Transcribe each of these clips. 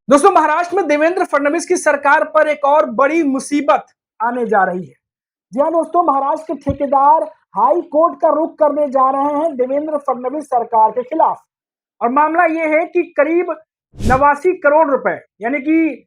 दोस्तों, महाराष्ट्र में देवेंद्र फडणवीस की सरकार पर एक और बड़ी मुसीबत आने जा रही है। जी हाँ दोस्तों, महाराष्ट्र के ठेकेदार हाई कोर्ट का रुख करने जा रहे हैं देवेंद्र फडणवीस सरकार के खिलाफ। और मामला ये है कि करीब 89 करोड़ रुपए यानी कि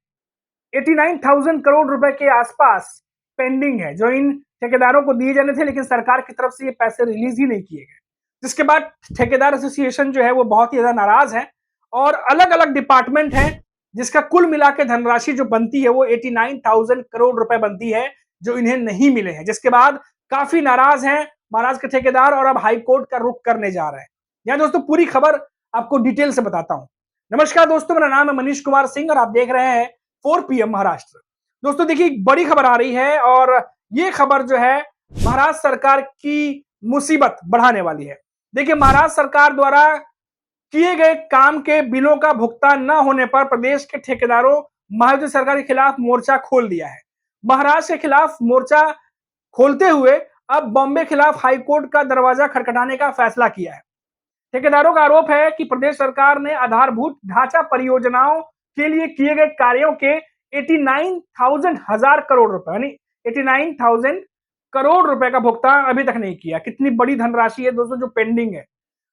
89,000 करोड़ रुपए के आसपास पेंडिंग है, जो इन ठेकेदारों को दिए जाने थे, लेकिन सरकार की तरफ से ये पैसे रिलीज ही नहीं किए गए। जिसके बाद ठेकेदार एसोसिएशन जो है वो बहुत ही ज्यादा नाराज है और अलग अलग डिपार्टमेंट है जिसका कुल मिला के धनराशि जो बनती है वो 89,000 करोड़ रुपए बनती है, जो इन्हें नहीं मिले हैं। जिसके बाद काफी नाराज हैं महाराष्ट्र के ठेकेदार और अब हाई कोर्ट का रुख करने जा रहे हैं। यहाँ दोस्तों पूरी खबर आपको डिटेल से बताता हूं। नमस्कार दोस्तों, मेरा नाम है मनीष कुमार सिंह और आप देख रहे हैं 4 PM महाराष्ट्र। दोस्तों देखिए, बड़ी खबर आ रही है और ये खबर जो है महाराष्ट्र सरकार की मुसीबत बढ़ाने वाली है। देखिए, महाराष्ट्र सरकार द्वारा किए गए काम के बिलों का भुगतान न होने पर प्रदेश के ठेकेदारों महायुति सरकार के खिलाफ मोर्चा खोल दिया है। महाराष्ट्र के खिलाफ मोर्चा खोलते हुए अब बॉम्बे खिलाफ हाईकोर्ट का दरवाजा खटखटाने का फैसला किया है। ठेकेदारों का आरोप है कि प्रदेश सरकार ने आधारभूत ढांचा परियोजनाओं के लिए किए गए कार्यों के 89,000 करोड़ रुपए यानी 89,000 करोड़ रुपए का भुगतान अभी तक नहीं किया। कितनी बड़ी धनराशि है दोस्तों जो पेंडिंग है।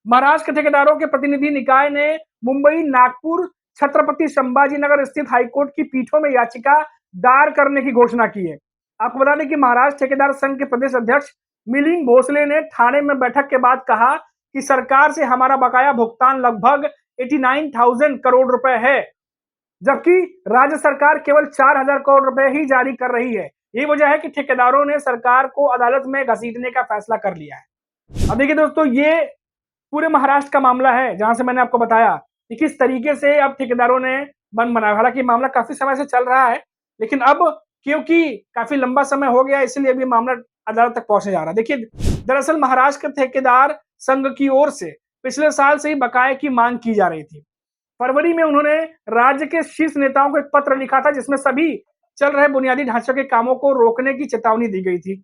महाराष्ट्र के ठेकेदारों के प्रतिनिधि निकाय ने मुंबई, नागपुर, छत्रपति संभाजी नगर स्थित हाईकोर्ट की पीठों में याचिका दायर करने की घोषणा की है। आपको बता दें कि महाराष्ट्र ठेकेदार संघ के प्रदेश अध्यक्ष मिलिंद भोसले ने थाने में बैठक के बाद कहा कि सरकार से हमारा बकाया भुगतान लगभग 89,000 करोड़ रुपए है, जबकि राज्य सरकार केवल 4,000 करोड़ रुपए ही जारी कर रही है। यही वजह है कि ठेकेदारों ने सरकार को अदालत में घसीटने का फैसला कर लिया है। अब देखिए दोस्तों, ये पूरे महाराष्ट्र का मामला है, जहां से मैंने आपको बताया कि किस तरीके से अब ठेकेदारों ने मन बनाया। हालांकि मामला काफी समय से चल रहा है, लेकिन अब क्योंकि काफी लंबा समय हो गया, इसलिए अभी मामला अदालत तक पहुंचने जा रहा है। देखिए, दरअसल महाराष्ट्र के ठेकेदार संघ की ओर से पिछले साल से ही बकाये की मांग की जा रही थी। फरवरी में उन्होंने राज्य के शीर्ष नेताओं को एक पत्र लिखा था, जिसमें सभी चल रहे बुनियादी ढांचे के कामों को रोकने की चेतावनी दी गई थी।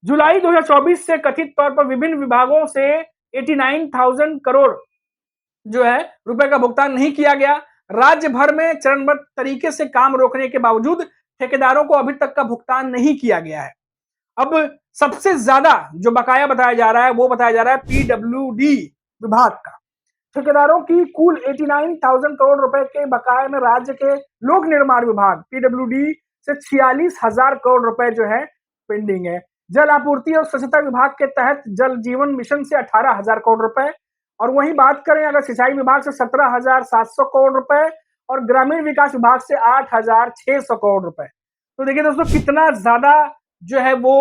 जुलाई 2024 से कथित तौर पर विभिन्न विभागों से 89,000 करोड़ जो है रुपए का भुगतान नहीं किया गया। राज्य भर में चरणबद्ध तरीके से काम रोकने के बावजूद ठेकेदारों को अभी तक का भुगतान नहीं किया गया है। अब सबसे ज्यादा जो बकाया बताया जा रहा है वो बताया जा रहा है पीडब्ल्यूडी विभाग का। ठेकेदारों की कुल 89,000 करोड़ रुपए के बकाये में राज्य के लोक निर्माण विभाग पीडब्ल्यूडी से 46,000 करोड़ रुपए जो है पेंडिंग है। जल आपूर्ति और स्वच्छता विभाग के तहत जल जीवन मिशन से 18,000 करोड़ रुपए, और वहीं बात करें अगर सिंचाई विभाग से 17,700 करोड़ रुपए और ग्रामीण विकास विभाग से 8,600 करोड़ रुपए। तो देखिए दोस्तों, कितना ज्यादा जो है वो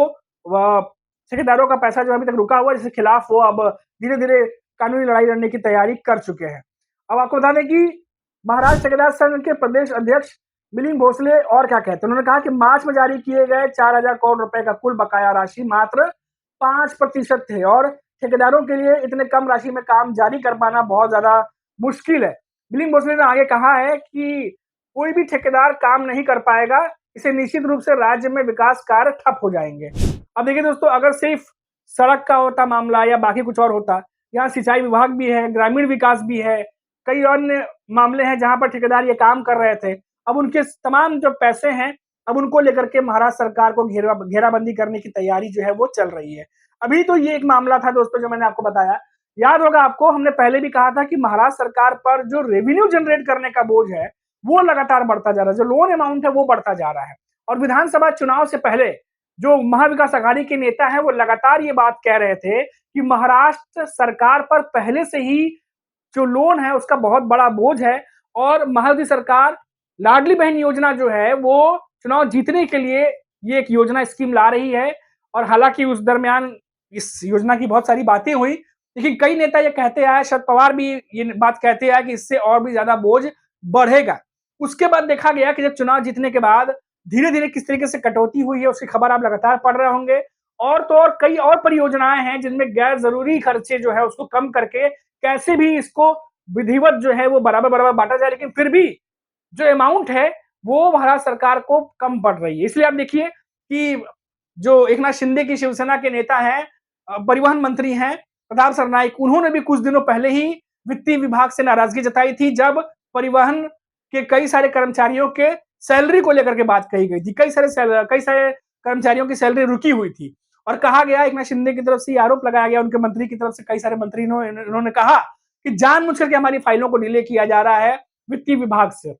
ठेकेदारों का पैसा जो अभी तक रुका हुआ है, जिसके खिलाफ वो अब धीरे धीरे कानूनी लड़ाई लड़ने की तैयारी कर चुके हैं। अब आपको बता दें कि महाराष्ट्र ठेकेदार संघ के प्रदेश अध्यक्ष मिलिंद भोसले और क्या कहते हैं। उन्होंने कहा कि मार्च में जारी किए गए 4,000 करोड़ रुपए का कुल बकाया राशि मात्र 5% थे और ठेकेदारों के लिए इतने कम राशि में काम जारी कर पाना बहुत ज्यादा मुश्किल है। मिलिंद भोसले ने आगे कहा है कि कोई भी ठेकेदार काम नहीं कर पाएगा, इसे निश्चित रूप से राज्य में विकास कार्य ठप हो जाएंगे। अब देखिए दोस्तों, अगर सिर्फ सड़क का होता मामला या बाकी कुछ और होता, यहाँ सिंचाई विभाग भी है, ग्रामीण विकास भी है, कई अन्य मामले हैं जहां पर ठेकेदार ये काम कर रहे थे। अब उनके तमाम जो पैसे हैं, अब उनको लेकर के महाराष्ट्र सरकार को घेराबंदी करने की तैयारी जो है वो चल रही है। अभी तो ये एक मामला था दोस्तों जो मैंने आपको बताया। याद होगा आपको, हमने पहले भी कहा था कि महाराष्ट्र सरकार पर जो रेवेन्यू जनरेट करने का बोझ है वो लगातार बढ़ता जा रहा है, जो लोन अमाउंट है वो बढ़ता जा रहा है। और विधानसभा चुनाव से पहले जो महाविकास आघाड़ी के नेता है वो लगातार ये बात कह रहे थे कि महाराष्ट्र सरकार पर पहले से ही जो लोन है उसका बहुत बड़ा बोझ है, और महायुति सरकार लाडली बहन योजना जो है वो चुनाव जीतने के लिए ये एक योजना स्कीम ला रही है। और हालांकि उस दरमियान इस योजना की बहुत सारी बातें हुई, लेकिन कई नेता ये कहते आए, शरद पवार भी ये बात कहते आए कि इससे और भी ज्यादा बोझ बढ़ेगा। उसके बाद देखा गया कि जब चुनाव जीतने के बाद धीरे धीरे किस तरीके से कटौती हुई है उसकी खबर आप लगातार पढ़ रहे होंगे। और तो और कई और परियोजनाएं हैं जिनमें गैर जरूरी खर्चे जो है उसको कम करके कैसे भी इसको विधिवत जो है वो बराबर बराबर बांटा जाए, लेकिन फिर भी जो अमाउंट है वो महाराष्ट्र सरकार को कम पड़ रही है। इसलिए आप देखिए कि जो एकनाथ शिंदे की शिवसेना के नेता हैं, परिवहन मंत्री हैं प्रताप सरनाईक, उन्होंने भी कुछ दिनों पहले ही वित्तीय विभाग से नाराजगी जताई थी, जब परिवहन कि कई सारे कर्मचारियों के सैलरी को लेकर के बात कही गई थी। कई सारे कर्मचारियों की सैलरी रुकी हुई थी और कहा गया, एकनाथ शिंदे की तरफ से ये आरोप लगाया गया, उनके मंत्री की तरफ से कई सारे मंत्री इन्होंने कहा कि जानबूझ करके हमारी फाइलों को डिले किया जा रहा है वित्तीय विभाग से,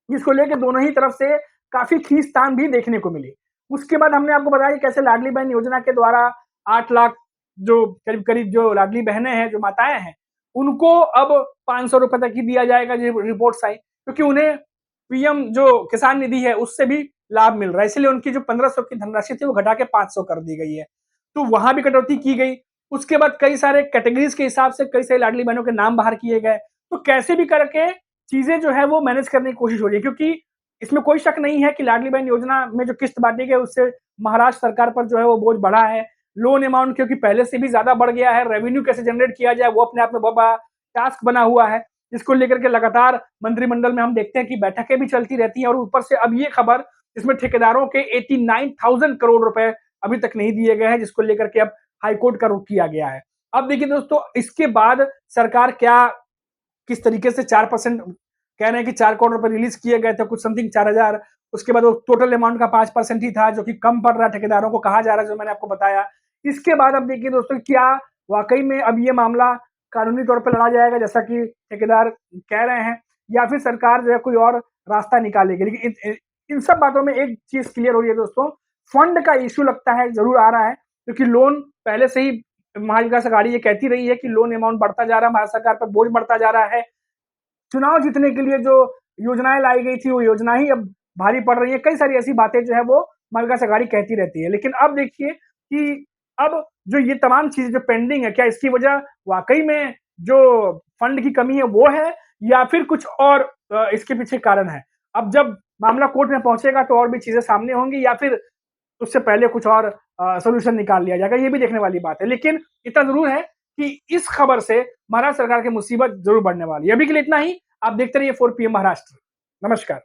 जिसको लेकर दोनों ही तरफ से काफी खींचतान भी देखने को मिली। उसके बाद हमने आपको बताया कि कैसे लाडली बहन योजना के द्वारा 8 लाख जो करीब-करीब जो लाडली बहनें हैं, जो माताएं हैं, उनको अब 500 रुपए तक ही दिया जाएगा, जो रिपोर्ट्स आई, क्योंकि उन्हें पीएम जो किसान निधि है उससे भी लाभ मिल रहा है, इसलिए उनकी जो 1500 की धनराशि थी वो घटा के 500 कर दी गई है। तो वहां भी कटौती की गई। उसके बाद कई सारे कैटेगरीज के हिसाब से कई सारी लाडली बहनों के नाम बाहर किए गए। तो कैसे भी करके चीजें जो है वो मैनेज करने की कोशिश हो रही है, क्योंकि इसमें कोई शक नहीं है कि लाडली बहन योजना में जो किस्त बांटी गई उससे महाराष्ट्र सरकार पर जो है वो बोझ बढ़ा है। लोन अमाउंट क्योंकि पहले से भी ज्यादा बढ़ गया है, रेवेन्यू कैसे जनरेट किया जाए वो अपने आप में बहुत बड़ा टास्क बना हुआ है, जिसको लेकर के लगातार मंत्रिमंडल में हम देखते हैं कि बैठकें भी चलती रहती हैं। और ऊपर से अब ये खबर, इसमें ठेकेदारों के 89,000 करोड़ रुपए अभी तक नहीं दिए गए हैं, जिसको लेकर के अब हाईकोर्ट का रुख किया गया है। अब देखिए दोस्तों, इसके बाद सरकार क्या किस तरीके से 4% कह रहे हैं कि 4 करोड़ रुपए रिलीज किए गए थे, कुछ समथिंग 4,000। उसके बाद वो टोटल अमाउंट का 5% ही था, जो कि कम पड़ रहा है ठेकेदारों को, कहा जा रहा है, जो मैंने आपको बताया। इसके बाद अब देखिए दोस्तों, क्या वाकई में अब ये मामला कानूनी तौर पर लड़ा जाएगा जैसा कि ठेकेदार कह रहे हैं, या फिर सरकार जो है कोई और रास्ता निकालेगी। लेकिन इन सब बातों में एक चीज क्लियर हो रही है दोस्तों, फंड का इश्यू लगता है जरूर आ रहा है, क्योंकि लोन पहले से ही महाविकास अघाड़ी ये कहती रही है कि लोन अमाउंट बढ़ता जा रहा है, भारत सरकार पर बोझ बढ़ता जा रहा है। चुनाव जीतने के लिए जो योजनाएं लाई गई थी वो योजना ही अब भारी पड़ रही है। कई सारी ऐसी बातें जो है वो महाविकास अघाड़ी कहती रहती है। लेकिन अब देखिए कि अब जो ये तमाम चीजें जो पेंडिंग है, क्या इसकी वजह वाकई में जो फंड की कमी है वो है, या फिर कुछ और इसके पीछे कारण है। अब जब मामला कोर्ट में पहुंचेगा तो और भी चीजें सामने होंगी, या फिर उससे पहले कुछ और सोल्यूशन निकाल लिया जाएगा, ये भी देखने वाली बात है। लेकिन इतना जरूर है कि इस खबर से महाराष्ट्र सरकार की मुसीबत जरूर बढ़ने वाली है। अभी के लिए इतना ही। आप देखते रहिए 4 PM महाराष्ट्र। नमस्कार।